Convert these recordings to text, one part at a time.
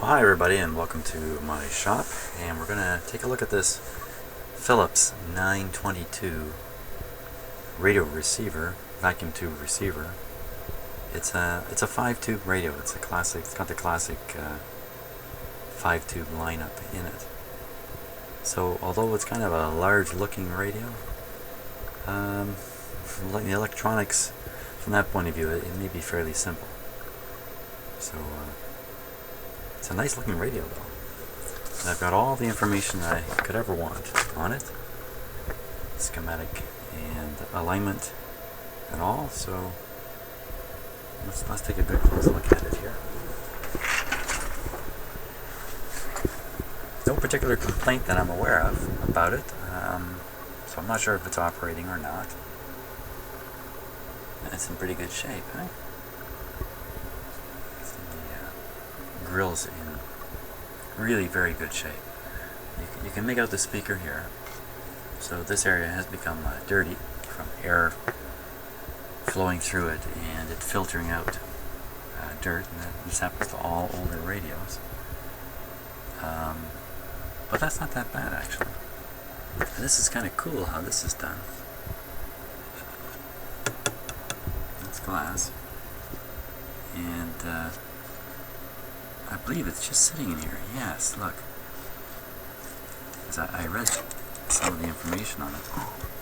Well, hi everybody and welcome to my shop, and we're going to take a look at this Philips 922 radio receiver, vacuum tube receiver. It's a 5-tube radio. It's got the classic 5-tube lineup in it. So although it's kind of a large looking radio, the electronics from that point of view, it may be fairly simple. So it's a nice looking radio though. And I've got all the information I could ever want on it. Schematic and alignment and all, so let's take a good close look at it here. No particular complaint that I'm aware of about it, so I'm not sure if it's operating or not. And it's in pretty good shape, eh? The grill's in really very good shape. You can make out the speaker here. So this area has become dirty from air flowing through it and it filtering out dirt, and this happens to all older radios. But that's not that bad actually. And this is kind of cool how this is done. That's glass, and I believe it's just sitting in here. Yes, look. As I read some of the information on it.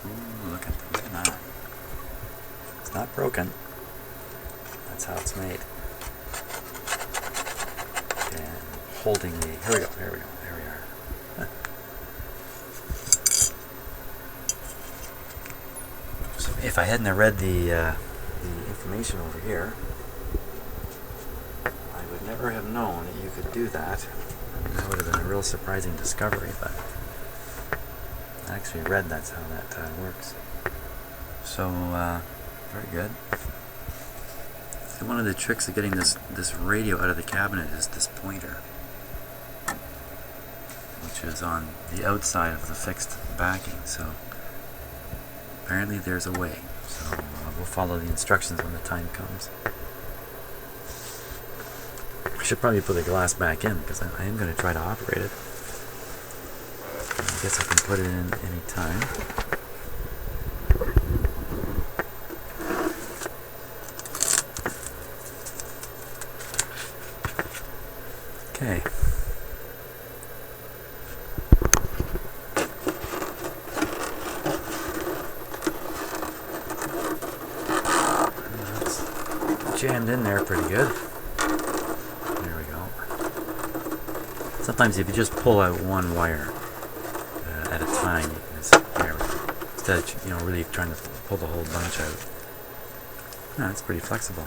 Ooh, look at that. It's not broken. That's how it's made. And holding the... Here we go. There we are. So if I hadn't read the information over here, I would never have known that you could do that. That would have been a real surprising discovery, but I actually read that's how that works. So, very good. So one of the tricks of getting this radio out of the cabinet is this pointer, which is on the outside of the fixed backing. So apparently there's a way. So we'll follow the instructions when the time comes. I should probably put the glass back in because I am going to try to operate it. I guess I can put it in any time. Okay. That's jammed in there pretty good. There we go. Sometimes if you just pull out one wire at a time, instead of really trying to pull the whole bunch out. No, it's pretty flexible.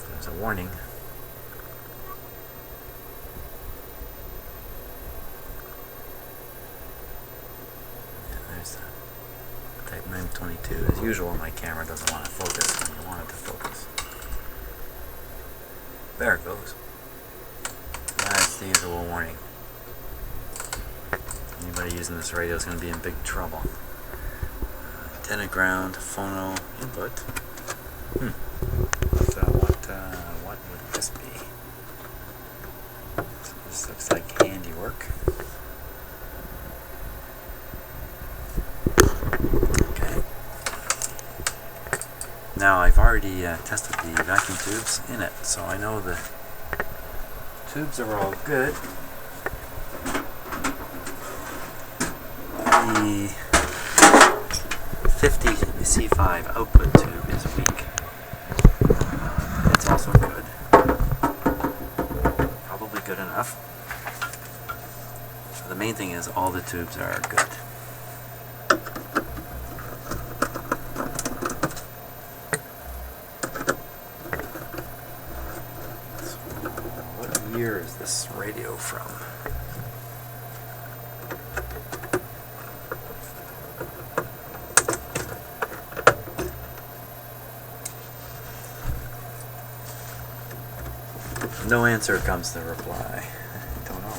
There's a warning. Yeah, there's the Type 922. As usual, my camera doesn't want to focus when you want it to focus. There it goes. That's the usual warning. Anybody using this radio is going to be in big trouble. Antenna ground, phono input. So what would this be? So this looks like handiwork. Okay. Now I've already tested the vacuum tubes in it, so I know the tubes are all good. The 50 C5 output tube is weak. It's also good. Probably good enough. The main thing is all the tubes are good. So, what year is this radio from? No answer comes to reply. I don't know.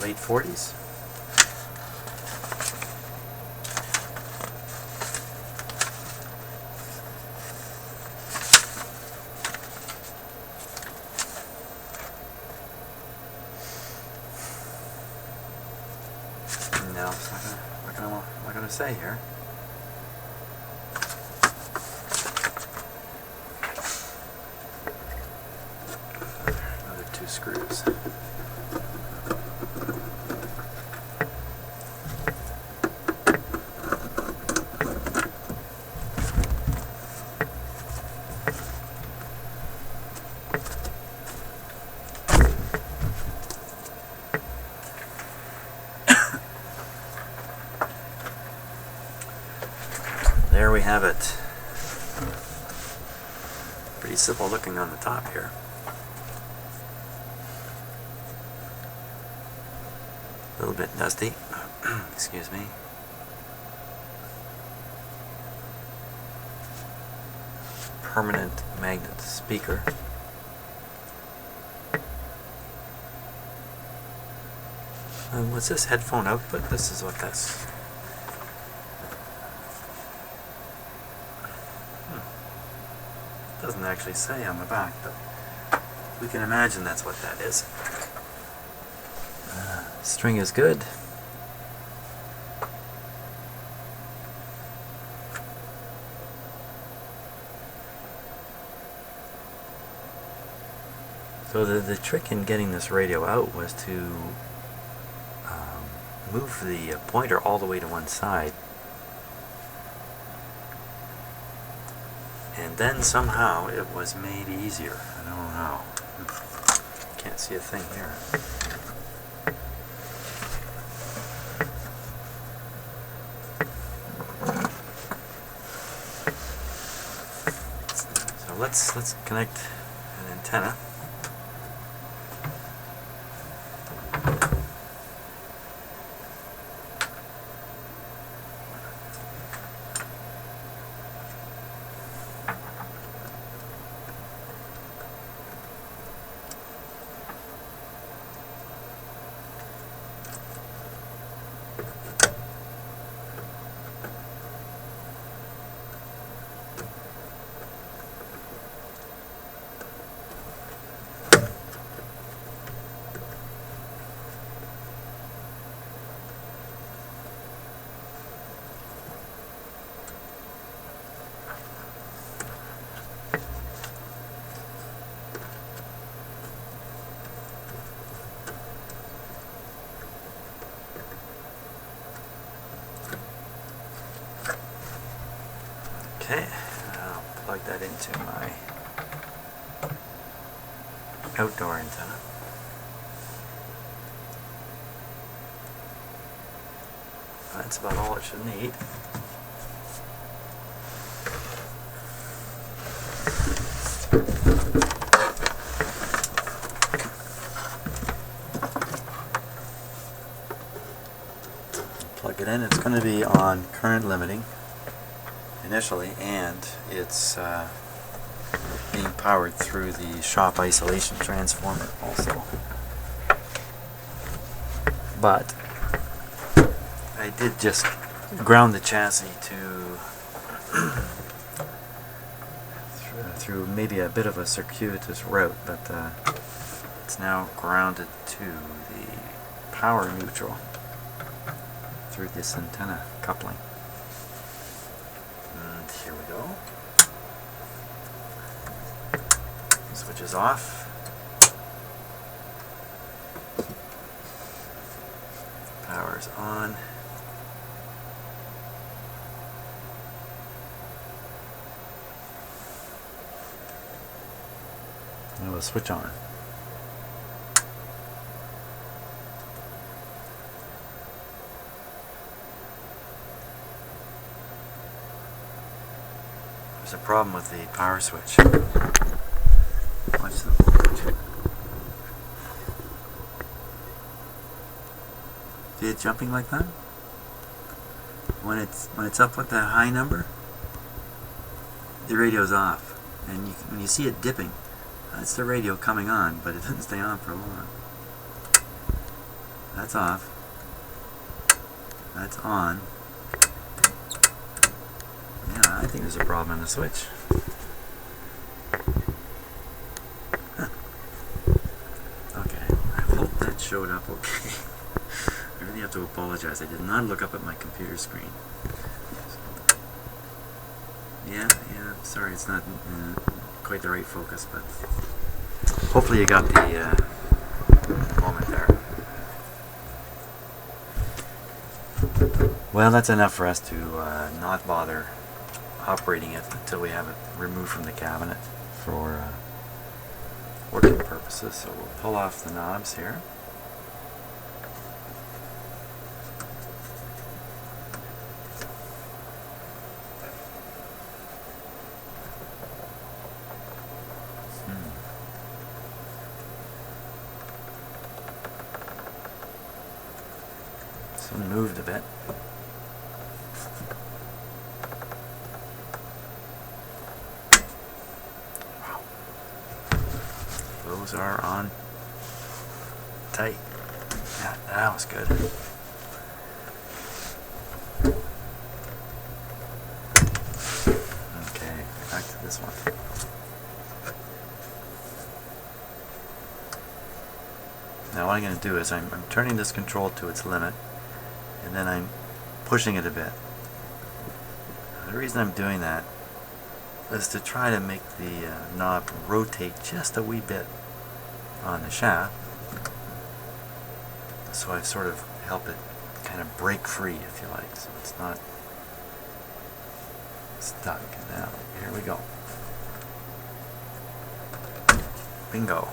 Late 40s? am I gonna say here? Another 2 screws. There we have it. Pretty simple looking on the top here. A little bit dusty. Excuse me. Permanent magnet speaker. And what's this? Headphone output? This is what that's. Doesn't actually say on the back, but we can imagine that's what that is. String is good. So the trick in getting this radio out was to move the pointer all the way to one side, and then somehow it was made easier. I don't know how. Can't see a thing here. So let's connect an antenna. Okay, I'll plug that into my outdoor antenna. That's about all it should need. Plug it in. It's going to be on current limiting initially, and it's being powered through the shop isolation transformer also. But I did just ground the chassis to through maybe a bit of a circuitous route, but it's now grounded to the power neutral through this antenna coupling. And here we go. Switch is off. Power's on. Now we'll switch on. There's a problem with the power switch. Watch the voltage. See it jumping like that? When it's up with that high number, the radio's off, and when you see it dipping, that's the radio coming on, but it doesn't stay on for long. That's off. That's on. Yeah, I think there's a problem in the switch. Huh. Okay, I hope that showed up okay. Everything really have to apologize. I did not look up at my computer screen. Yeah, sorry, it's not quite the right focus, but hopefully you got the moment there. Well, that's enough for us to not bother operating it until we have it removed from the cabinet for working purposes. So we'll pull off the knobs here. So moved a bit. Wow. Those are on tight. Yeah, that was good. Okay, back to this one. Now what I'm going to do is I'm turning this control to its limit, and then I'm pushing it a bit. The reason I'm doing that is to try to make the knob rotate just a wee bit on the shaft, so I sort of help it kind of break free, if you like, so it's not stuck. Now, here we go. Bingo.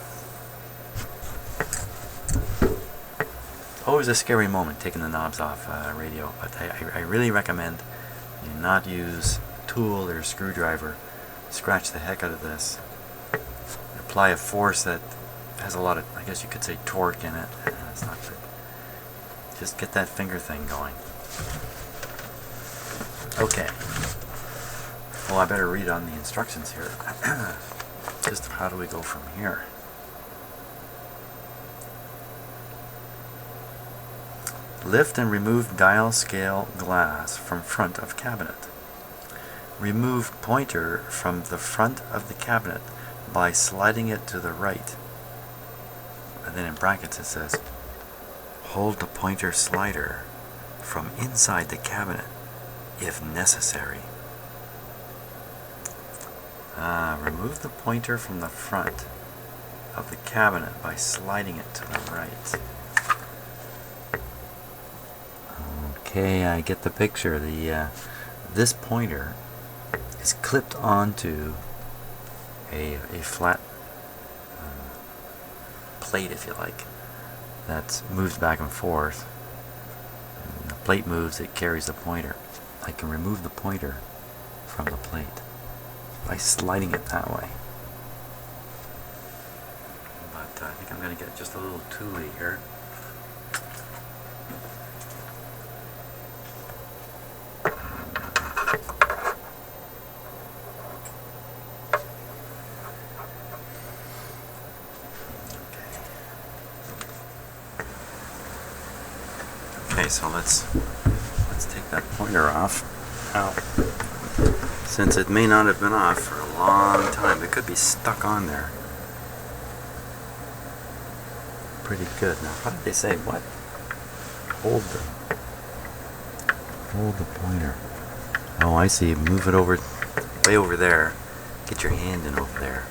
Always a scary moment taking the knobs off radio, but I really recommend you not use a tool or a screwdriver. Scratch the heck out of this. Apply a force that has a lot of, I guess you could say, torque in it. It's not good. Just get that finger thing going. Okay. Well, I better read on the instructions here. Just how do we go from here? Lift and remove dial scale glass from front of cabinet. Remove pointer from the front of the cabinet by sliding it to the right. And then in brackets it says, hold the pointer slider from inside the cabinet if necessary. Remove the pointer from the front of the cabinet by sliding it to the right. Okay, I get the picture. This pointer is clipped onto a flat plate, if you like, that moves back and forth. And the plate moves, it carries the pointer. I can remove the pointer from the plate by sliding it that way. But I think I'm going to get just a little toolie here. Okay, so let's take that pointer off. Now, since it may not have been off for a long time, it could be stuck on there. Pretty good. Now, what did they say? What? Hold the pointer. Oh, I see. Move it over, way over there. Get your hand in over there.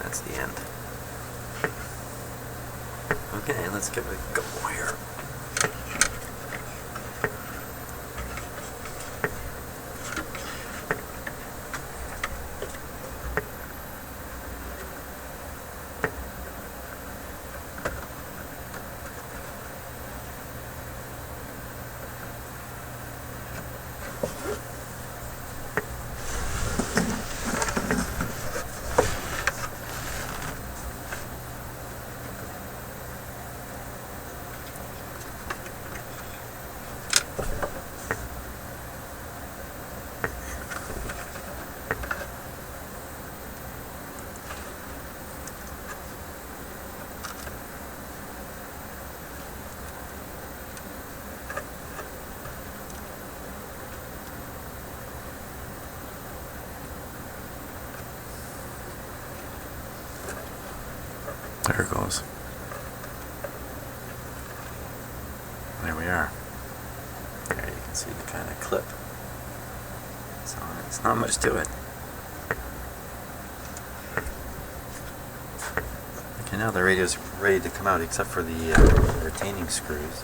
That's the end. Okay, let's give it a go here. There it goes. There we are. There you can see the kind of clip. So it's not much to it. Okay, now the radio's ready to come out except for the retaining screws.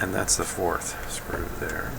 And that's the fourth screw there.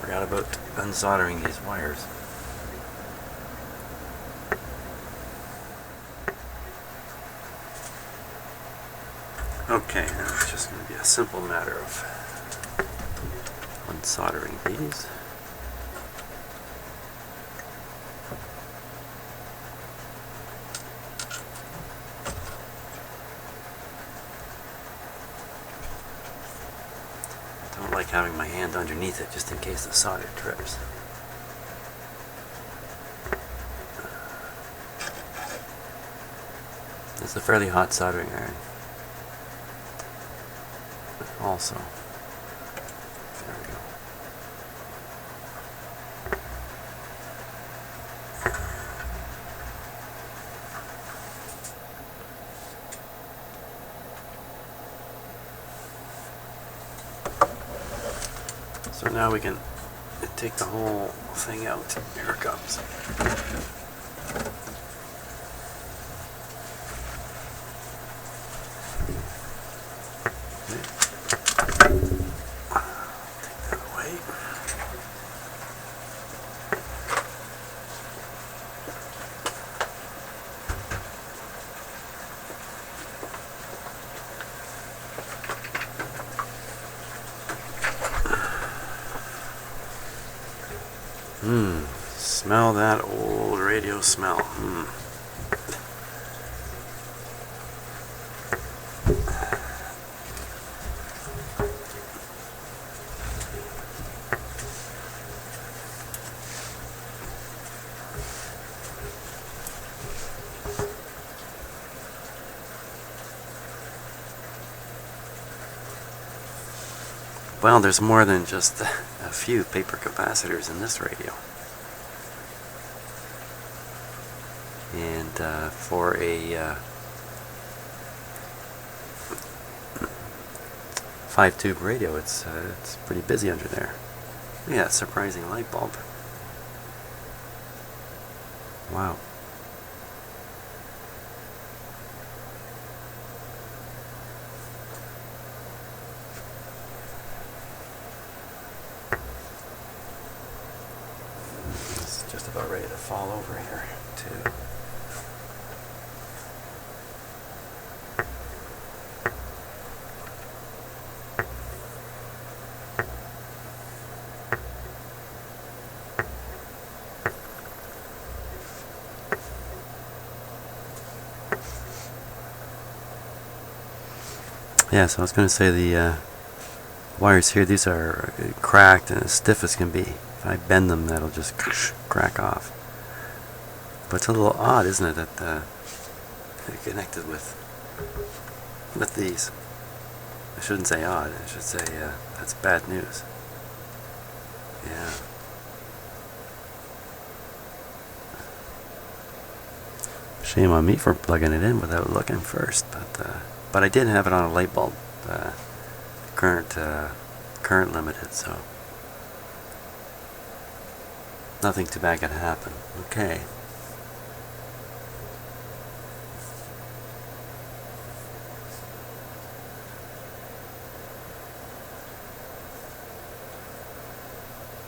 Forgot about unsoldering these wires. Okay, now it's just going to be a simple matter of unsoldering these. I don't like having my hand underneath it just in case the solder trips. It's a fairly hot soldering iron. Also, there we go. So now we can take the whole thing out. Here it comes. Smell that old radio smell. Well, there's more than just a few paper capacitors in this radio. And for a 5-tube radio, it's pretty busy under there. Yeah, surprising light bulb. Wow. It's just about ready to fall over here, too. Yeah, so I was going to say the wires here, these are cracked and as stiff as can be. If I bend them, that'll just crack off. But it's a little odd, isn't it, that they're connected with these. I shouldn't say odd, I should say that's bad news. Yeah. Shame on me for plugging it in without looking first, but I did have it on a light bulb, current limited, so nothing too bad can happen. Okay.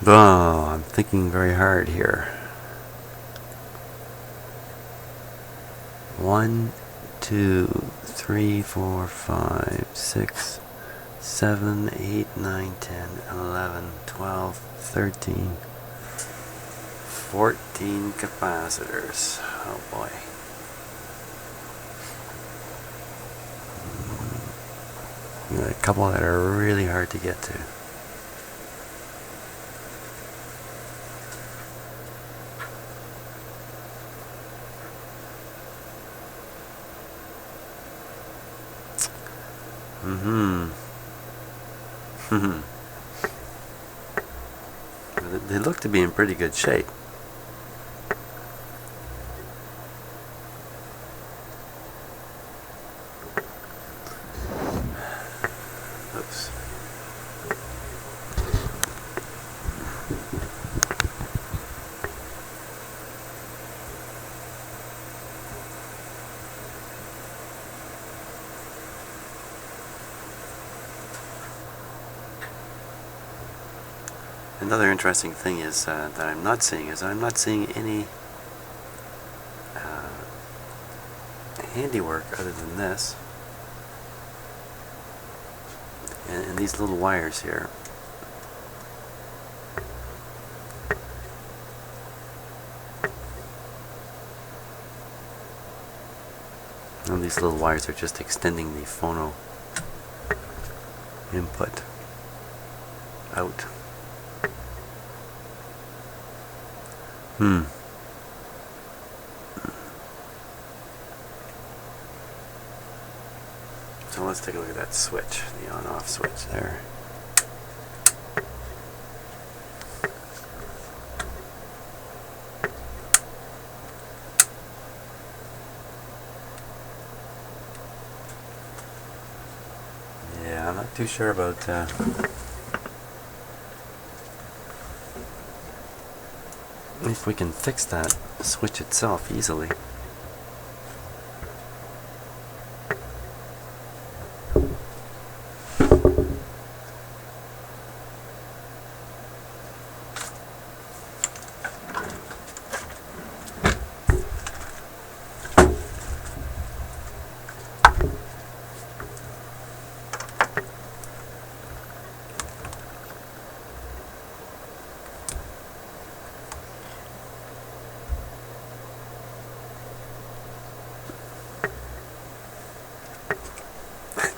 Oh, I'm thinking very hard here. 1, 2, 3, 4, 5, 6, 7, 8, 9, 10, 11, 12, 13, 14 capacitors. Oh boy. A couple that are really hard to get to. They look to be in pretty good shape. Oops. Another interesting thing is that I'm not seeing any handiwork other than this and these little wires here. And these little wires are just extending the phono input out. So let's take a look at that switch, the on-off switch there. Yeah, I'm not too sure about if we can fix that switch itself easily.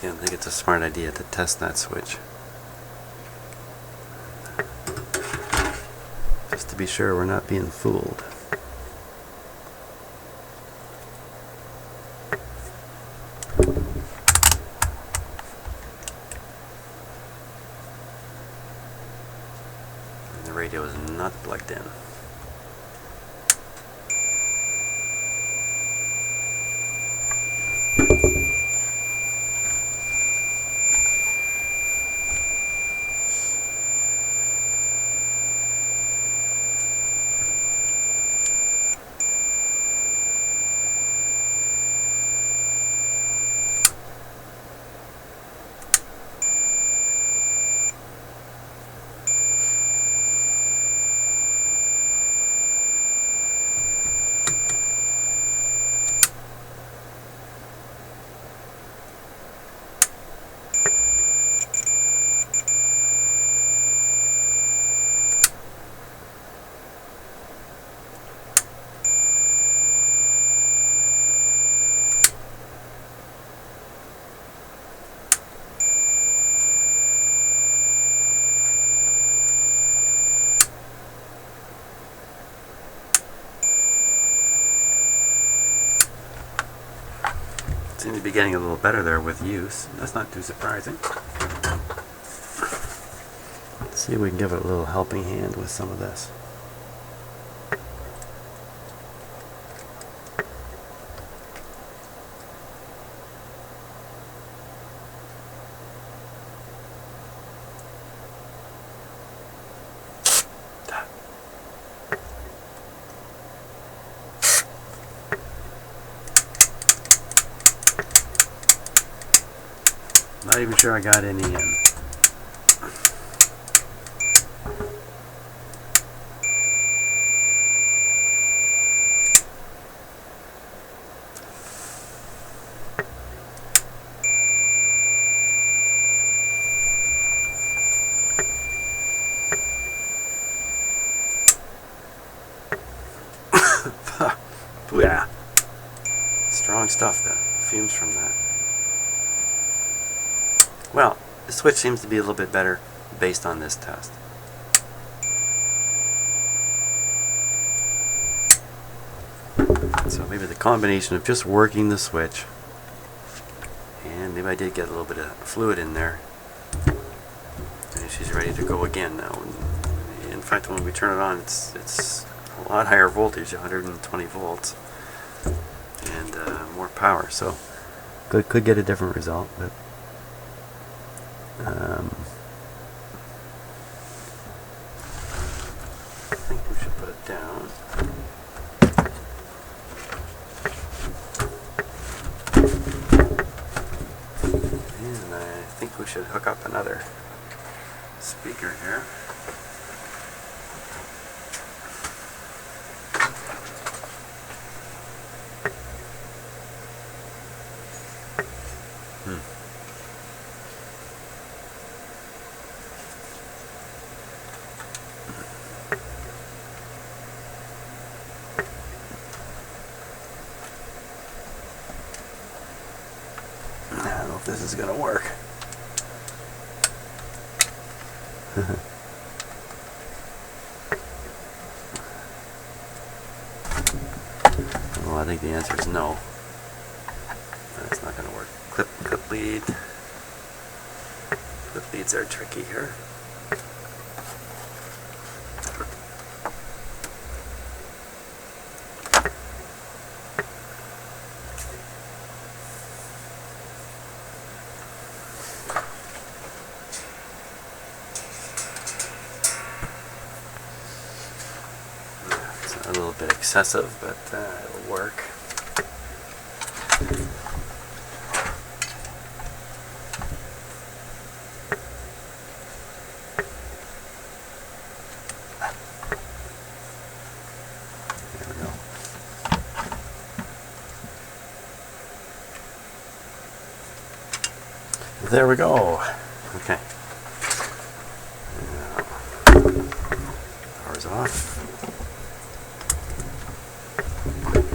I think it's a smart idea to test that switch, just to be sure we're not being fooled. And the radio is not plugged in. Seems to be getting a little better there with use. That's not too surprising. Let's see if we can give it a little helping hand with some of this. Not even sure I got any in. Yeah. Strong stuff, the fumes from that. Well, the switch seems to be a little bit better based on this test. So maybe the combination of just working the switch, and maybe I did get a little bit of fluid in there, and she's ready to go again now. In fact, when we turn it on, it's a lot higher voltage, 120 volts, and more power. So could get a different result, but I think we should put it down. And I think we should hook up another speaker here. I don't know if this is going to work. Well, I think the answer is no. That's not going to work. Clip lead. Clip leads are tricky here. A little bit excessive, but it'll work. There we go. There we go. Okay. Power's off.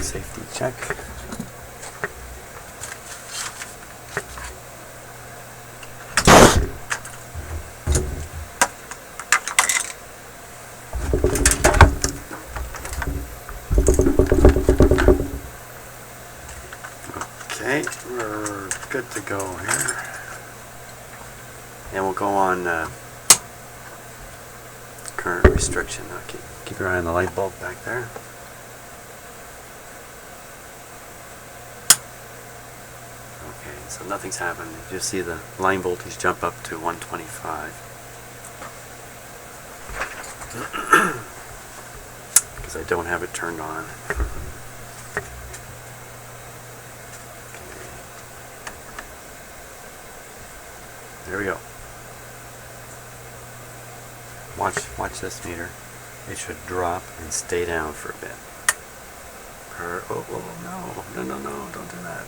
Safety check. Okay, we're good to go here. And we'll go on current restriction. Okay, keep your eye on the light bulb back there. So nothing's happened. You just see the line voltage jump up to 125. Because I don't have it turned on. There we go. Watch this meter. It should drop and stay down for a bit. Oh no, don't do that.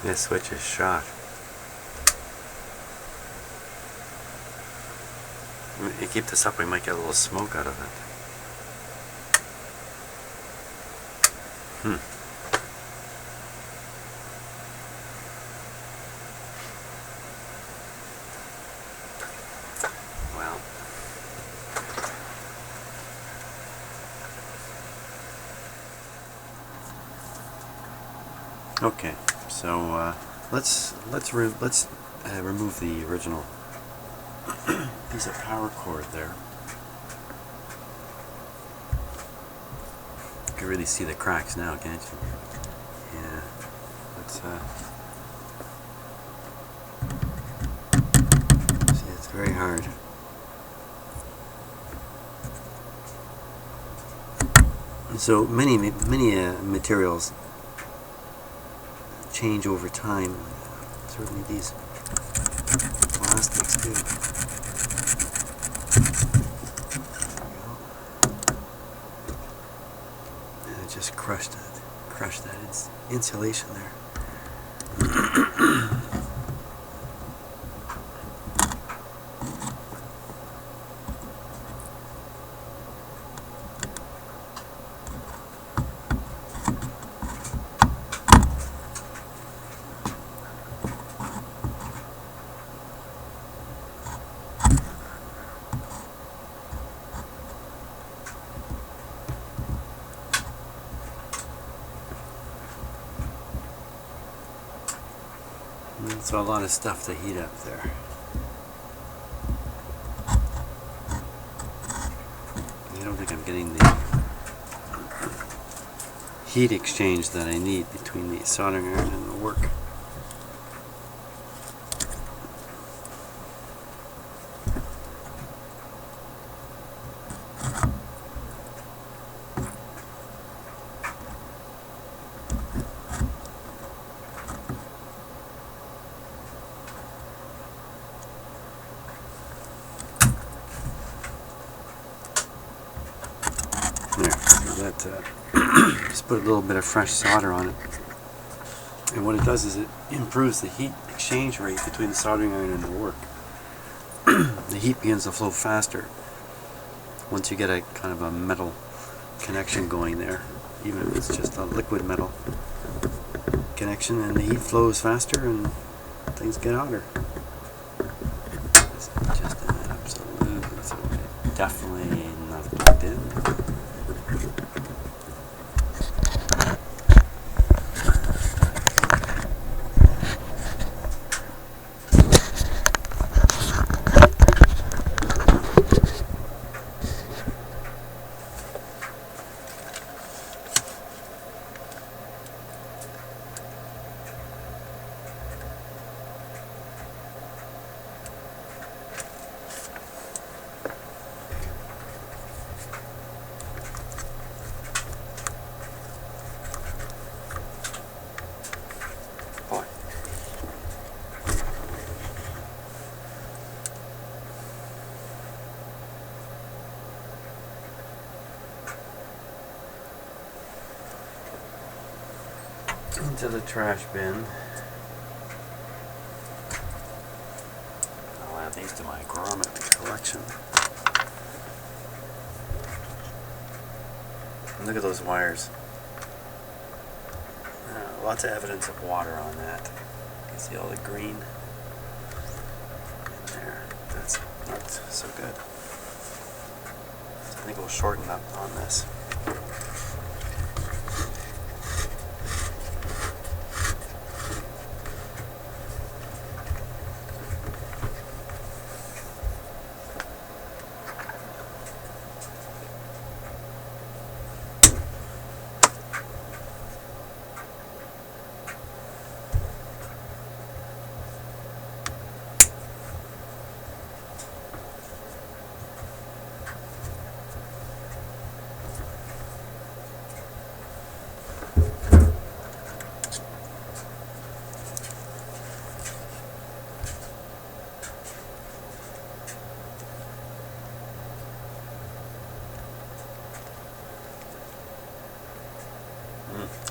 This switch is shot. If you keep this up, we might get a little smoke out of it. Okay, so let's remove the original piece of power cord there. You can really see the cracks now, can't you? Yeah. Let's see, it's very hard. And so many materials change over time. Certainly these plastics do. And it just crushed that insulation there. So a lot of stuff to heat up there. I don't think I'm getting the heat exchange that I need between the soldering iron and the work. Just put a little bit of fresh solder on it, and what it does is it improves the heat exchange rate between the soldering iron and the work. The heat begins to flow faster once you get a kind of a metal connection going there, even if it's just a liquid metal connection, and the heat flows faster and things get hotter. It's just an absolute, so definitely not plugged in. Into the trash bin. I'll add these to my grommet collection. And look at those wires. Lots of evidence of water on that. You can see all the green in there. That's not so good. So I think we'll shorten up on this.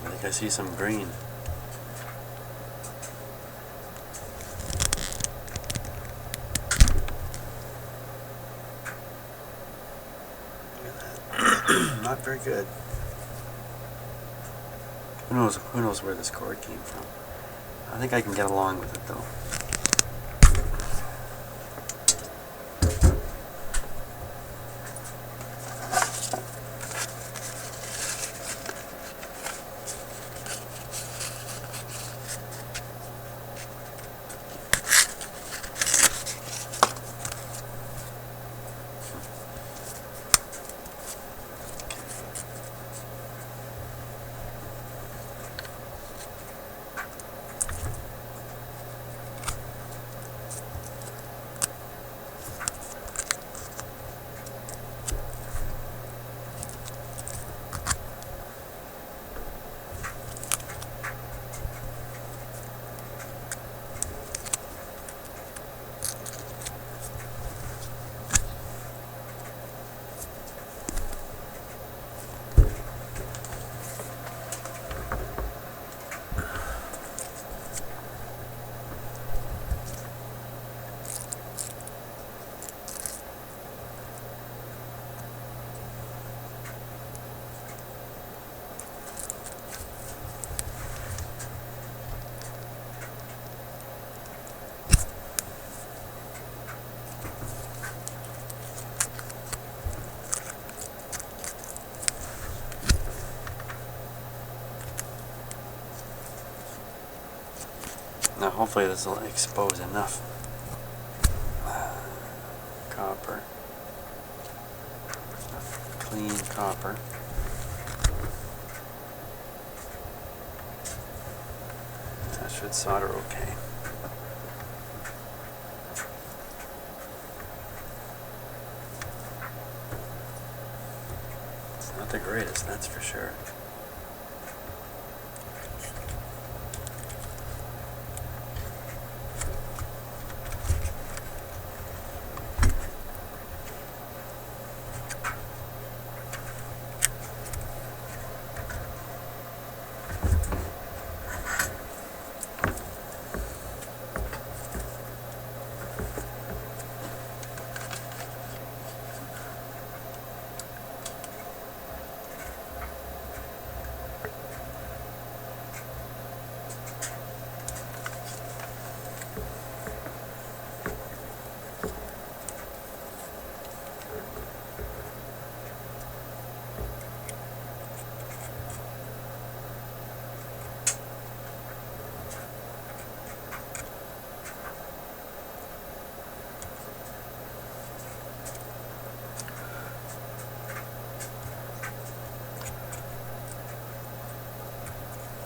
I think I see some green. Look at that. Not very good. Who knows where this cord came from. I think I can get along with it though. Now hopefully this will expose enough copper, clean copper. That should solder okay. It's not the greatest, that's for sure.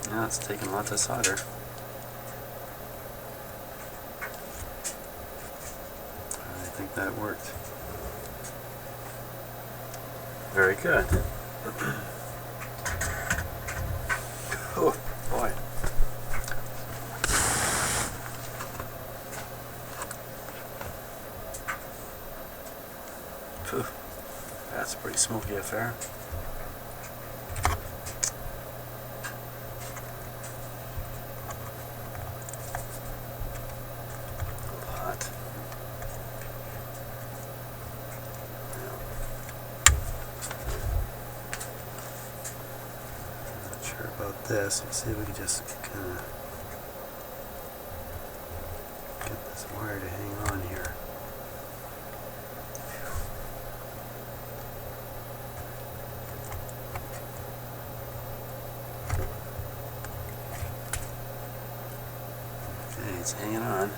Yeah, it's taking lots of solder. I think that worked. Very good. Oh boy. Phew. That's a pretty smoky affair. About this, let's see if we can just kind of get this wire to hang on here. Okay, it's hanging on.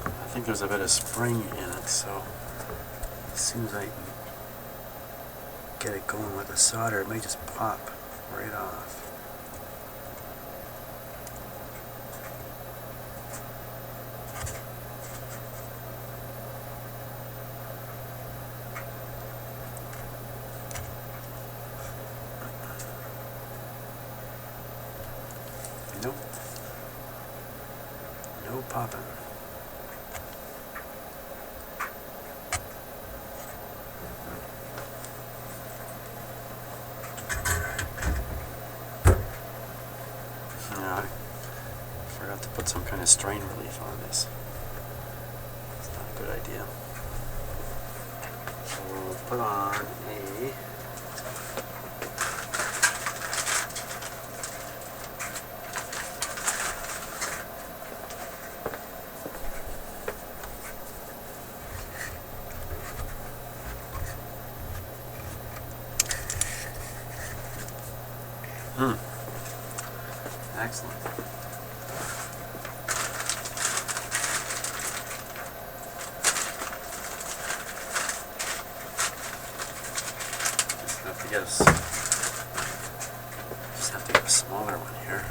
I think there's a bit of spring in it, so as soon as I get it going with the solder, it may just pop right off. Nope. No popping. To put some kind of strain relief on this. It's not a good idea. So we'll put on a excellent. Just have to get a smaller one here.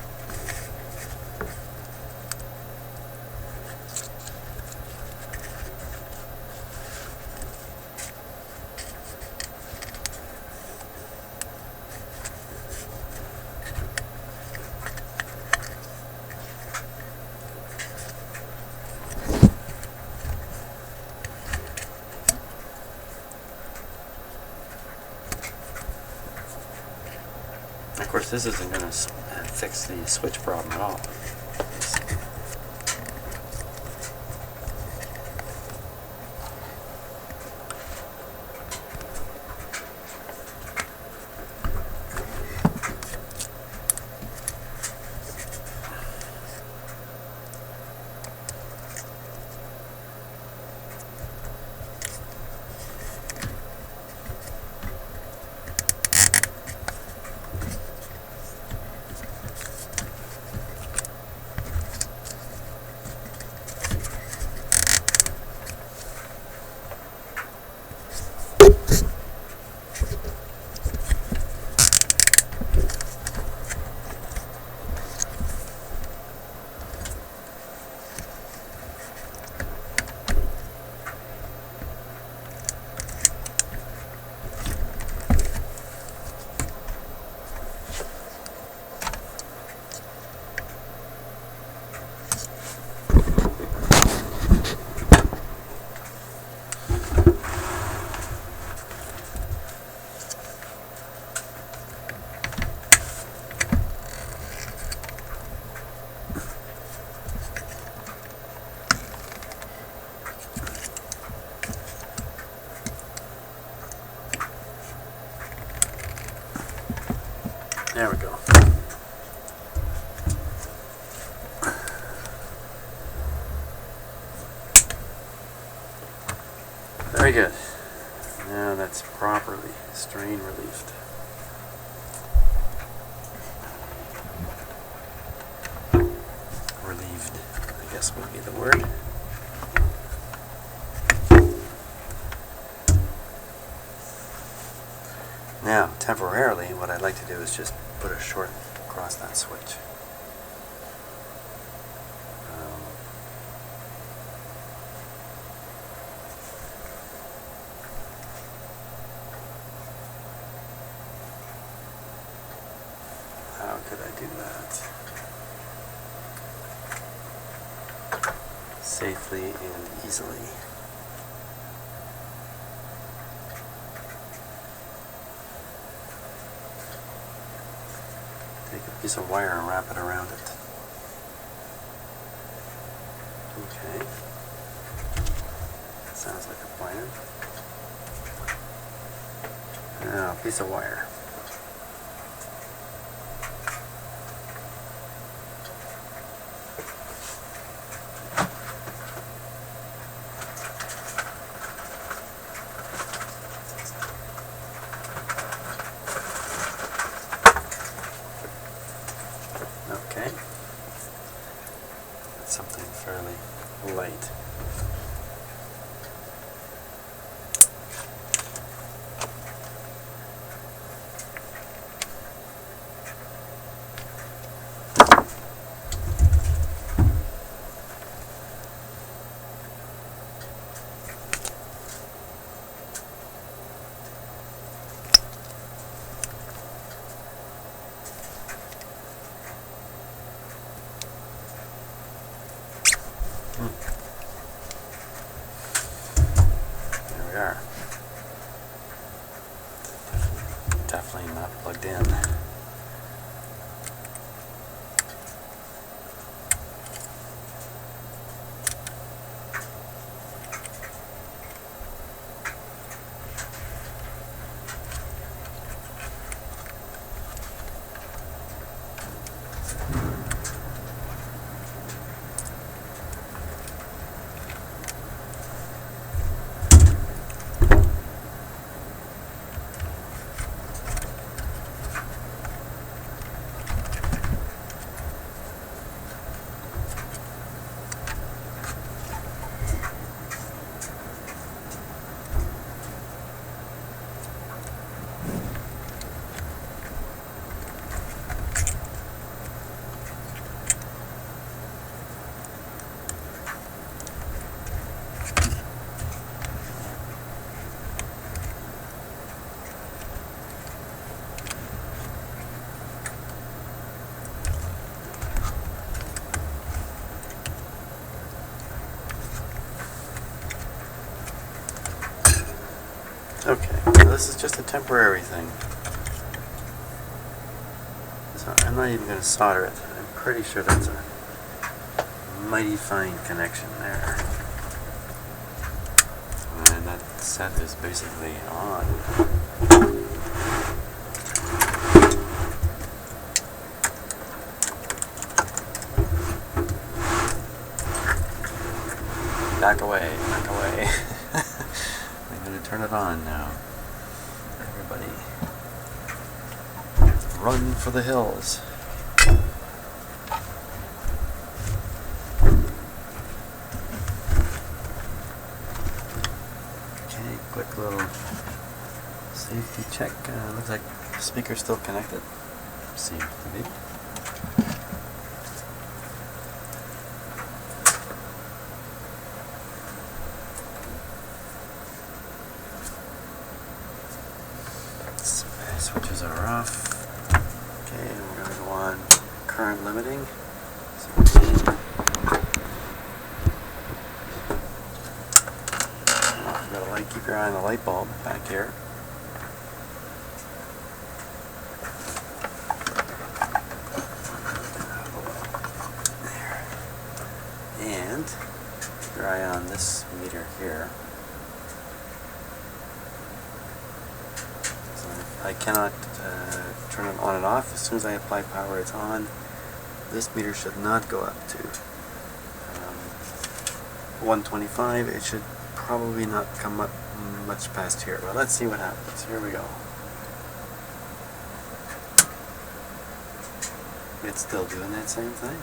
Of course, this isn't going to fix the switch problem at all. There we go. Very good. Now that's properly strain relieved. Relieved, I guess would be the word. Now, temporarily, what I'd like to do is just put a short across that switch. How could I do that safely and easily? Take a piece of wire and wrap it around it. Okay. Sounds like a plan. Now, a piece of wire. Okay. That's something fairly light. There we are. Definitely not plugged in. Okay, so this is just a temporary thing. So I'm not even going to solder it. I'm pretty sure that's a mighty fine connection there. And that set is basically on. Back away, back away. I'm going to turn it on now. Everybody, run for the hills. Okay, quick little safety check. Looks like the speaker's still connected. Seems to be. Switches are off. Okay, and we're going to go on current limiting. 17. You've got a light, keep your eye on the light bulb back here. There. And keep your eye on this meter here. So I cannot turn it on and off. As soon as I apply power, it's on. This meter should not go up to 125. It should probably not come up much past here. Well, let's see what happens. Here we go. It's still doing that same thing.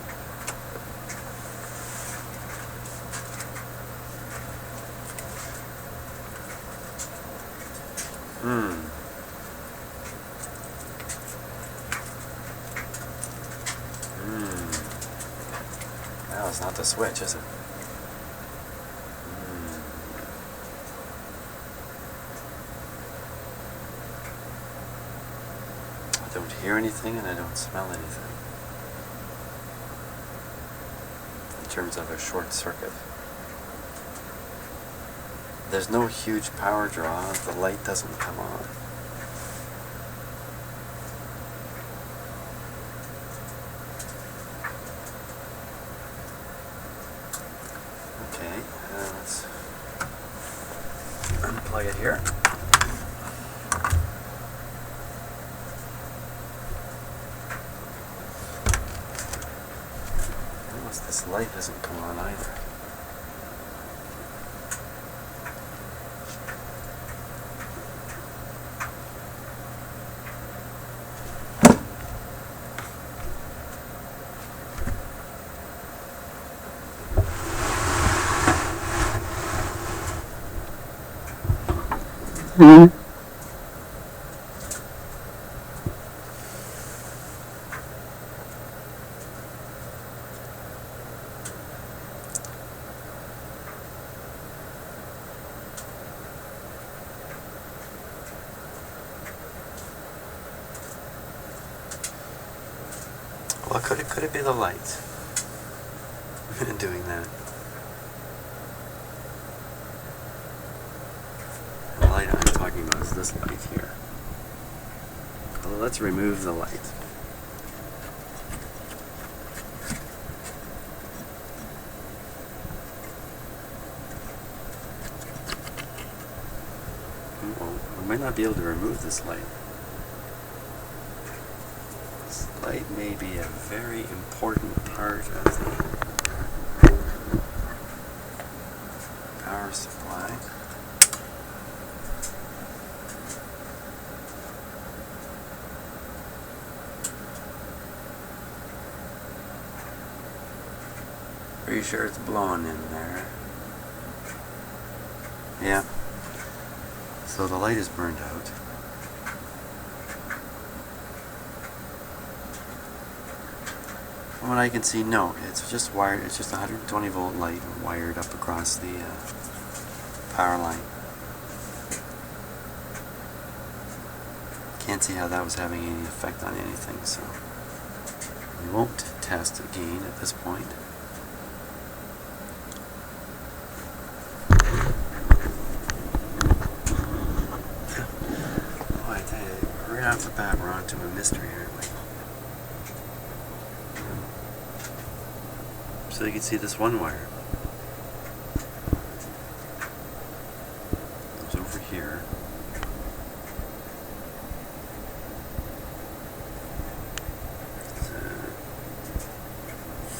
Well, it's not the switch, is it? I don't hear anything and I don't smell anything in terms of a short circuit. There's no huge power draw. The light doesn't come on. Okay, let's unplug it here. Almost this light doesn't come on either. Well, could it be the light doing that? The light I'm talking about is this light here. Well, let's remove the light. Well, we might not be able to remove this light. This light may be a very important part of the power supply. Pretty sure it's blowing in there. Yeah. So the light is burned out. From what I can see, no, it's just wired. It's just a 120 volt light wired up across the power line. Can't see how that was having any effect on anything, so we won't test again at this point. Oh, I tell you, right off the bat, we're onto a mystery, aren't we? So you can see this one wire. It's over here. It's a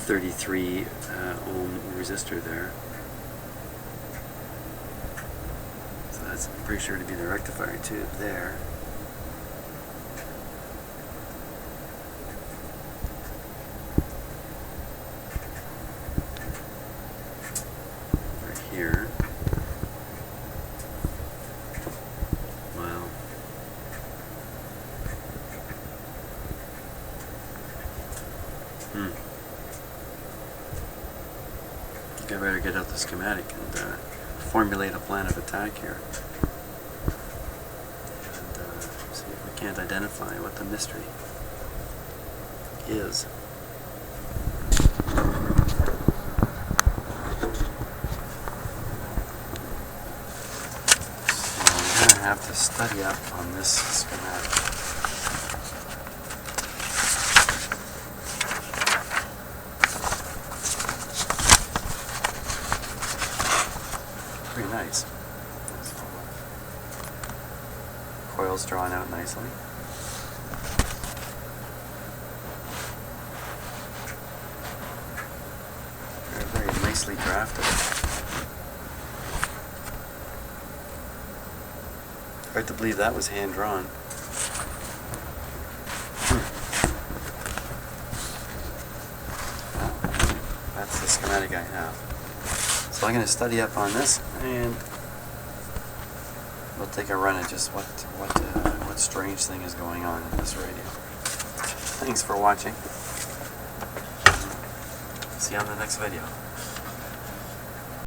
33 ohm resistor there. So that's pretty sure to be the rectifier tube there. Here. Well, I think I better get out the schematic and formulate a plan of attack here. And see if we can't identify what the mystery is. Have to study up on this schematic. Pretty nice. coils drawn out nicely. Very, very nicely drafted. Hard to believe that was hand drawn. Well, that's the schematic I have. So I'm going to study up on this, and we'll take a run at just what strange thing is going on in this radio. Thanks for watching. See you on the next video.